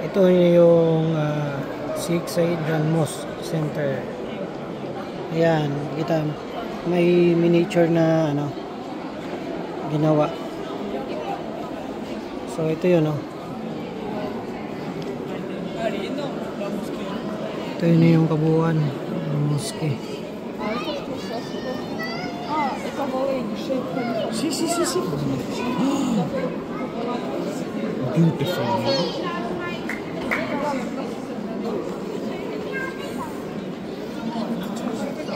Ito yung Sheikh Zayed Grand Mosque Center. Ayan, kita may miniature na ginawa. So ito yun, ito yun yung kabuuan ng mosque. Beautiful.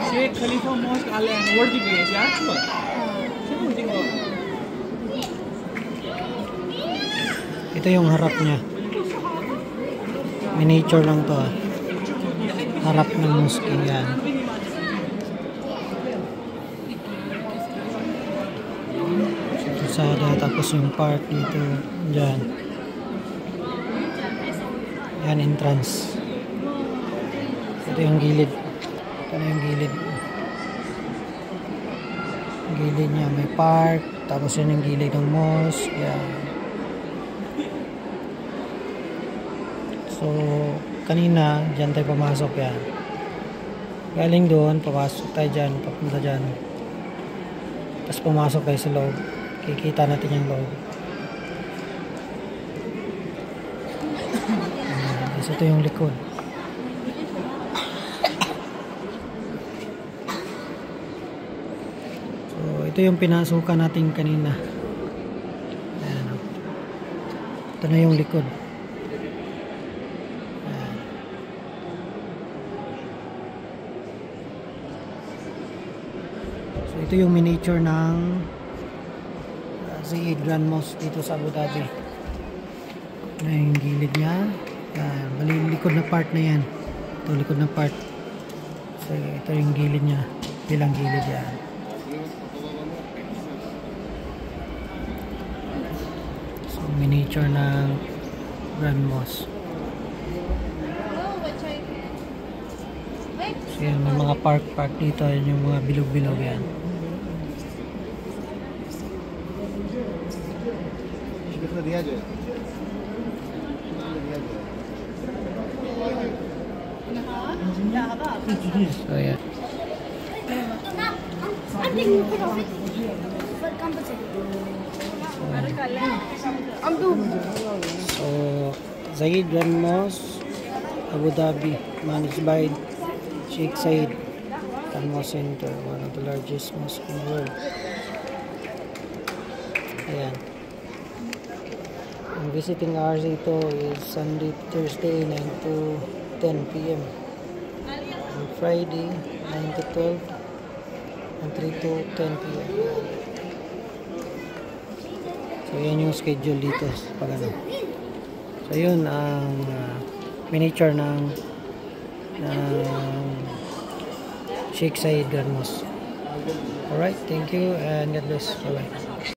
Sheikh Khalifa Mosque Al Anwar di base ya. Ito yung harap niya. Miniature lang to. Harap ng mosque yan. Ito sada, tapos yung part dito dyan. Yan, entrance. Ito yung gilid. Ito na yung gilid. Gilid niya may park, tapos yun yung gilid ng mosque. Yan. So, kanina, dyan tayo pumasok yan. Galing doon, papasok tayo dyan, papunta dyan. Tapos pumasok tayo sa loob. Kikita natin yung loob. Tapos ito yung likod. So, ito yung pinasukan natin kanina. Ayan. Ito na yung likod. So, ito yung miniature ng Zayed Grand Mosque dito sa Abu Dhabi. Na yung gilid niya. Bali, likod na part na yan. Ito, likod na part. So, ito yung gilid niya. Bilang gilid yan. So, miniature ng Grand Mosque. So, yan, may mga park dito. Yan yung mga bilog-bilog yan. So, yeah. So, Zayed Grand Mosque, Abu Dhabi, managed by Sheikh Zayed Grand Mosque Center, one of the largest mosques in the world. Ayan. Ang visiting hours ito is Sunday, Thursday, 9 to 10 p.m. And Friday, 9 to 12 and 3 to 10 p.m. So, yan yung schedule dito. So, yun ang miniature ng Sheikh Zayed Grand Mosque. Alright, thank you and God bless. Bye-bye.